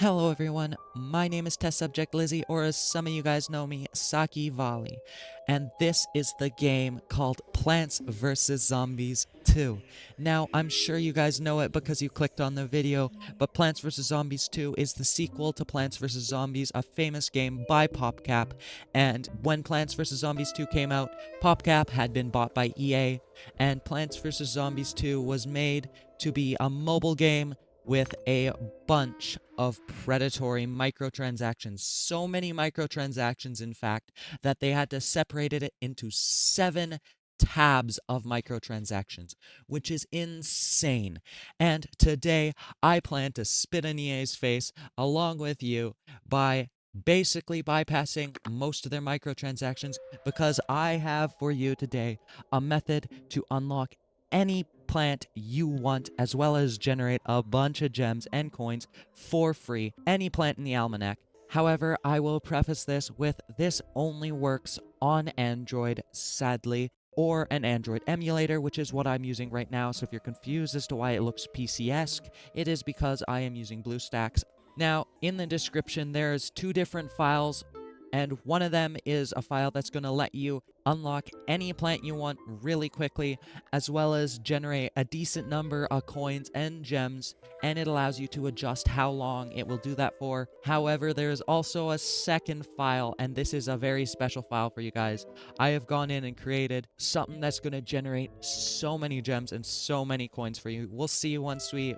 Hello everyone, my name is TestSubjectLizzy, or as some of you guys know me, Saki Vali, and this is the game called Plants vs. Zombies 2. Now, I'm sure you guys know it because you clicked on the video, but Plants vs. Zombies 2 is the sequel to Plants vs. Zombies, a famous game by PopCap, and when Plants vs. Zombies 2 came out, PopCap had been bought by EA, and Plants vs. Zombies 2 was made to be a mobile game with a bunch of predatory microtransactions. So many microtransactions, in fact, that they had to separate it into 7 tabs of microtransactions, which is insane. And today, I plan to spit in EA's face along with you by basically bypassing most of their microtransactions because I have for you today a method to unlock any plant you want, as well as generate a bunch of gems and coins for free, any plant in the almanac. However, I will preface this with this only works on Android, sadly, or an Android emulator, which is what I'm using right now. So if you're confused as to why it looks PC-esque, it is because I am using BlueStacks. Now, in the description, there's 2 different files, and one of them is a file that's going to let you unlock any plant you want really quickly, as well as generate a decent number of coins and gems, and it allows you to adjust how long it will do that for. However, there's also a second file, and this is a very special file for you guys. I have gone in and created something that's going to generate so many gems and so many coins for you. We'll see once we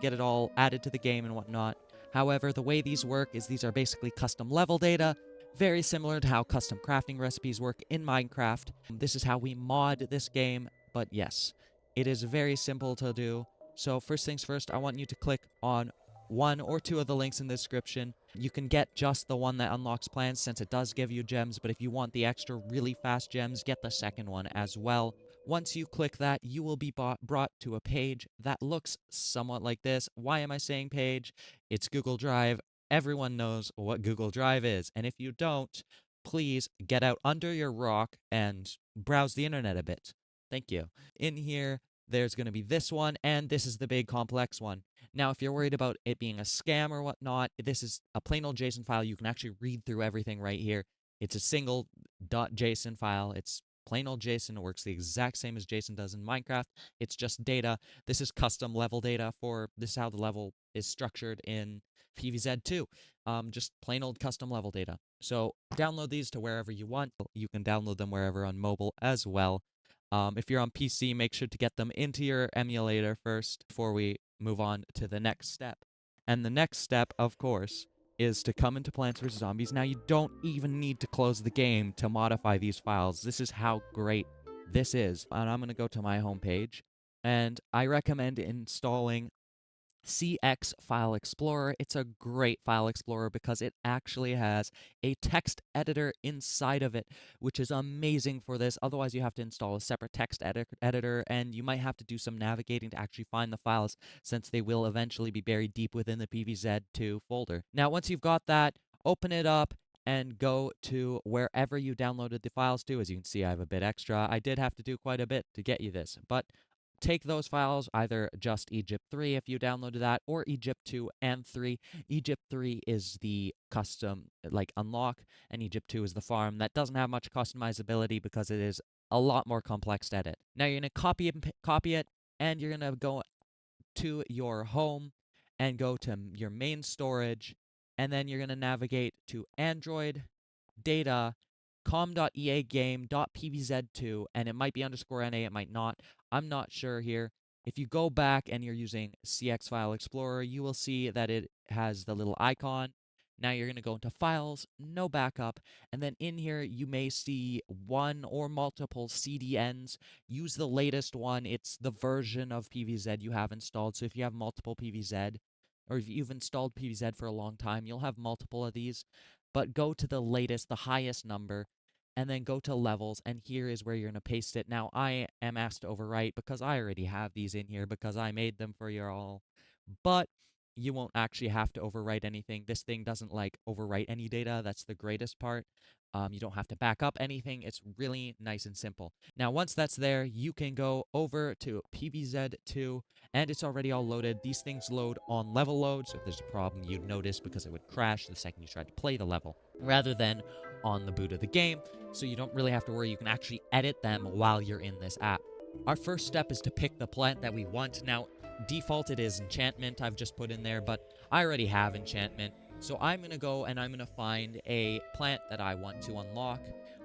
get it all added to the game and whatnot. However, the way these work is these are basically custom level data, very similar to how custom crafting recipes work in Minecraft. This is how we mod this game, but yes, it is very simple to do. So first things first, I want you to click on 1 or 2 of the links in the description. You can get just the one that unlocks plants since it does give you gems, but if you want the extra really fast gems, get the second one as well. Once you click that, you will be brought to a page that looks somewhat like this. Why am I saying page? It's Google Drive. Everyone knows what Google Drive is, and if you don't, please get out under your rock and browse the internet a bit. Thank you. In here, there's going to be this one, and this is the big complex one. Now, if you're worried about it being a scam or whatnot, this is a plain old JSON file. You can actually read through everything right here. It's a single .json file. It's plain old JSON. It works the exact same as JSON does in Minecraft. It's just data. This is custom level data for this is how the level is structured in Pvz2. Just plain old custom level data. So download these to wherever you want. You can download them wherever on mobile as well. If you're on PC, make sure to get them into your emulator first before we move on to the next step. And the next step, of course, is to come into Plants vs. Zombies. Now, you don't even need to close the game to modify these files. This is how great this is. And I'm going to go to my homepage, and I recommend installing CX File Explorer. It's a great file explorer because it actually has a text editor inside of it, which is amazing for this. Otherwise, you have to install a separate text editor, and you might have to do some navigating to actually find the files, since they will eventually be buried deep within the Pvz2 folder. Now, once you've got that, open it up and go to wherever you downloaded the files to. As you can see, I have a bit extra. I did have to do quite a bit to get you this, but take those files, either just Egypt 3 if you downloaded that, or Egypt 2 and 3. Egypt 3 is the custom, unlock, and Egypt 2 is the farm. That doesn't have much customizability because it is a lot more complex to edit. Now you're going to copy it, and you're going to go to your home and go to your main storage, and then you're going to navigate to Android, data, com.eagame.pvz2, and it might be _NA, it might not. I'm not sure here. If you go back and you're using CX File Explorer, you will see that it has the little icon. Now you're going to go into Files, no backup, and then in here you may see one or multiple CDNs. Use the latest one. It's the version of PVZ you have installed. So if you have multiple PVZ, or if you've installed PVZ for a long time, you'll have multiple of these. But go to the latest, the highest number, and then go to levels, and here is where you're going to paste it. Now, I am asked to overwrite because I already have these in here because I made them for you all. But you won't actually have to overwrite anything. This thing doesn't like overwrite any data. That's the greatest part. You don't have to back up anything. It's really nice and simple. Now, once that's there, you can go over to Pvz2, and it's already all loaded. These things load on level load, so if there's a problem, you'd notice because it would crash the second you tried to play the level, rather than on the boot of the game, so you don't really have to worry. You can actually edit them while you're in this app. Our first step is to pick the plant that we want. Now, default it is enchantment, I've just put in there, but I already have enchantment. So I'm going to go and I'm going to find a plant that I want to unlock.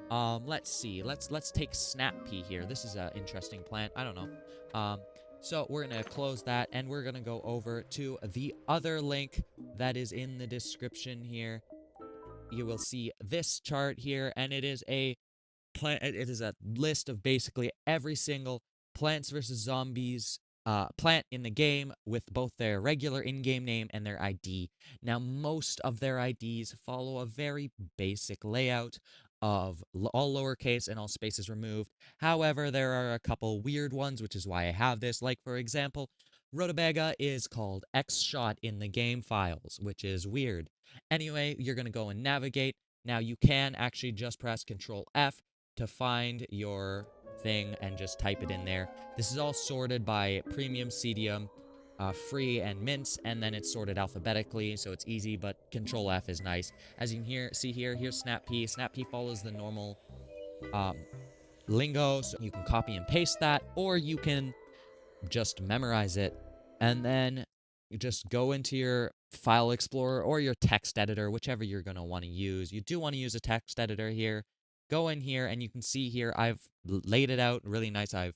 Let's see. Let's take snap pea here. This is an interesting plant. I don't know. So we're going to close that, and we're going to go over to the other link that is in the description here. You will see this chart here, and it is a list of basically every single Plants vs. Zombies plant in the game with both their regular in-game name and their ID. Now, most of their IDs follow a very basic layout of all lowercase and all spaces removed. However, there are a couple weird ones, which is why I have this. Like, for example, Rutabaga is called X-Shot in the game files, which is weird. Anyway, you're going to go and navigate. Now, you can actually just press Control F to find your thing and just type it in there. This is all sorted by premium, medium, free, and mints, and then it's sorted alphabetically, so it's easy, but Control F is nice. As you can see here, here's snap pea. Snap pea follows the normal lingo, so you can copy and paste that, or you can just memorize it, and then you just go into your file explorer or your text editor, whichever you're going to want to use. You do want to use a text editor here. Go in here, and you can see here I've laid it out really nice. I've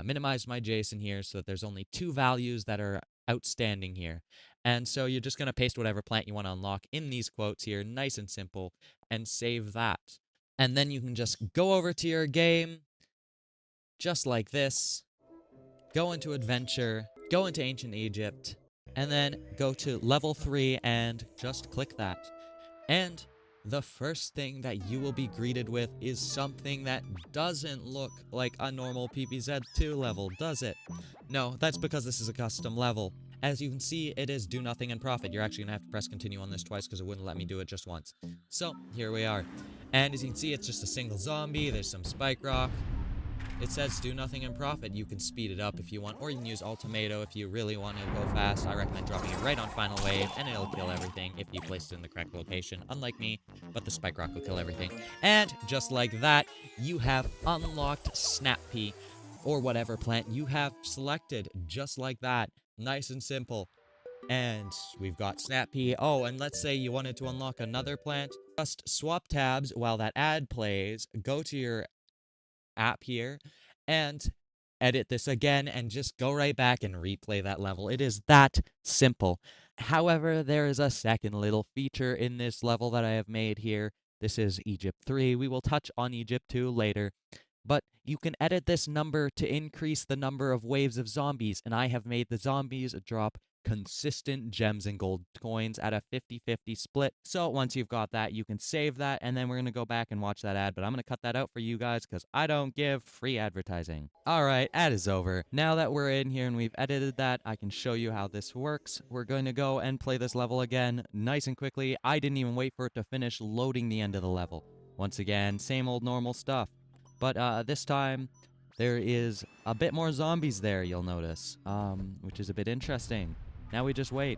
minimized my JSON here so that there's only 2 values that are outstanding here. And so you're just going to paste whatever plant you want to unlock in these quotes here, nice and simple, and save that. And then you can just go over to your game, just like this, go into Adventure, go into Ancient Egypt, and then go to Level 3 and just click that. And the first thing that you will be greeted with is something that doesn't look like a normal Pvz2 level, does it? No, that's because this is a custom level. As you can see, it is do nothing and profit. You're actually going to have to press continue on this twice because it wouldn't let me do it just once. So, here we are. And as you can see, it's just a single zombie. There's some spike rock. It says do nothing and profit. You can speed it up if you want, or you can use Ultimato if you really want to go fast. I recommend dropping it right on final wave, and it'll kill everything if you place it in the correct location, unlike me, but the spike rock will kill everything. And just like that, you have unlocked snap pea, or whatever plant you have selected, just like that. Nice and simple. And we've got snap pea. Oh, and let's say you wanted to unlock another plant. Just swap tabs while that ad plays, go to your app here and edit this again and just go right back and replay that level. It is that simple. However, there is a second little feature in this level that I have made here. This is Egypt 3. We will touch on Egypt 2 later. But you can edit this number to increase the number of waves of zombies, and I have made the zombies drop consistent gems and gold coins at a 50-50 split. So once you've got that, you can save that, and then we're going to go back and watch that ad, but I'm going to cut that out for you guys because I don't give free advertising. Alright, ad is over. Now that we're in here and we've edited that, I can show you how this works. We're going to go and play this level again nice and quickly. I didn't even wait for it to finish loading the end of the level. Once again, same old normal stuff. But this time, there is a bit more zombies there, you'll notice, which is a bit interesting. Now we just wait.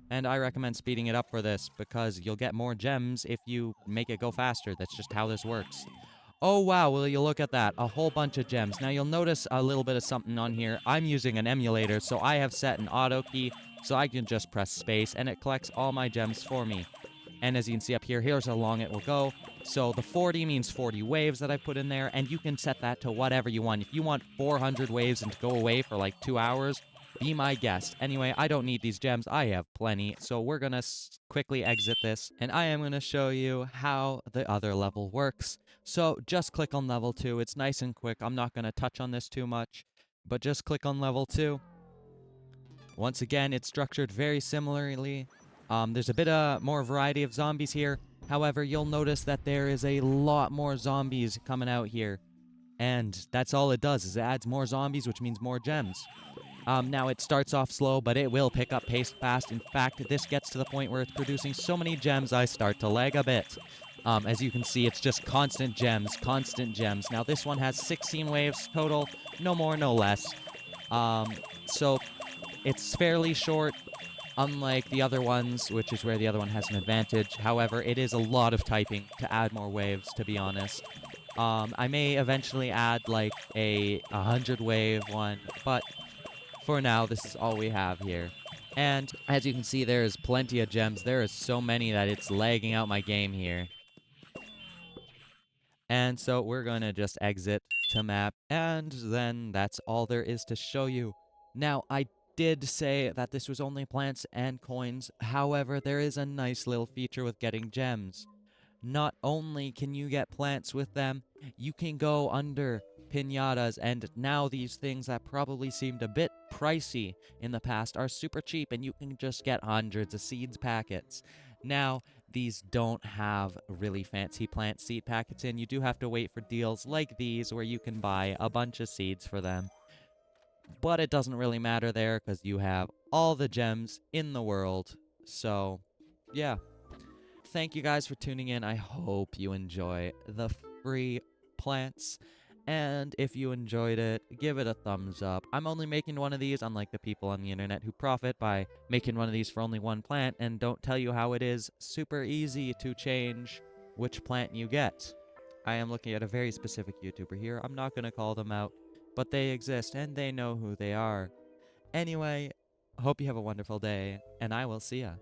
And I recommend speeding it up for this, because you'll get more gems if you make it go faster. That's just how this works. Oh wow, will you look at that? A whole bunch of gems. Now you'll notice a little bit of something on here. I'm using an emulator, so I have set an auto key, so I can just press space, and it collects all my gems for me. And as you can see up here, here's how long it will go. So the 40 means 40 waves that I put in there, and you can set that to whatever you want. If you want 400 waves and to go away for like 2 hours, be my guest. Anyway, I don't need these gems. I have plenty. So we're going to quickly exit this, and I am going to show you how the other level works. So just click on level 2. It's nice and quick. I'm not going to touch on this too much, but just click on level 2. Once again, it's structured very similarly. There's a bit more variety of zombies here. However, you'll notice that there is a lot more zombies coming out here. And that's all it does, is it adds more zombies, which means more gems. Now it starts off slow, but it will pick up pace fast. In fact, this gets to the point where it's producing so many gems I start to lag a bit. As you can see, it's just constant gems, constant gems. Now this one has 16 waves total, no more, no less. So it's fairly short, unlike the other ones, which is where the other one has an advantage. However, it is a lot of typing to add more waves, to be honest. I may eventually add like a 100 wave one, but for now, this is all we have here. And as you can see, there is plenty of gems. There is so many that it's lagging out my game here. And so we're going to just exit to map, and then that's all there is to show you. Now, I did say that this was only plants and coins. However, there is a nice little feature with getting gems. Not only can you get plants with them, you can go under pinatas, and now these things that probably seemed a bit pricey in the past are super cheap, and you can just get hundreds of seeds packets. Now, these don't have really fancy plant seed packets in. You do have to wait for deals like these where you can buy a bunch of seeds for them. But it doesn't really matter there because you have all the gems in the world. So, yeah. Thank you guys for tuning in. I hope you enjoy the free plants. And if you enjoyed it, give it a thumbs up. I'm only making one of these, unlike the people on the internet who profit by making one of these for only one plant and don't tell you how it is super easy to change which plant you get. I am looking at a very specific YouTuber here. I'm not going to call them out, but they exist and they know who they are. Anyway, hope you have a wonderful day, and I will see ya.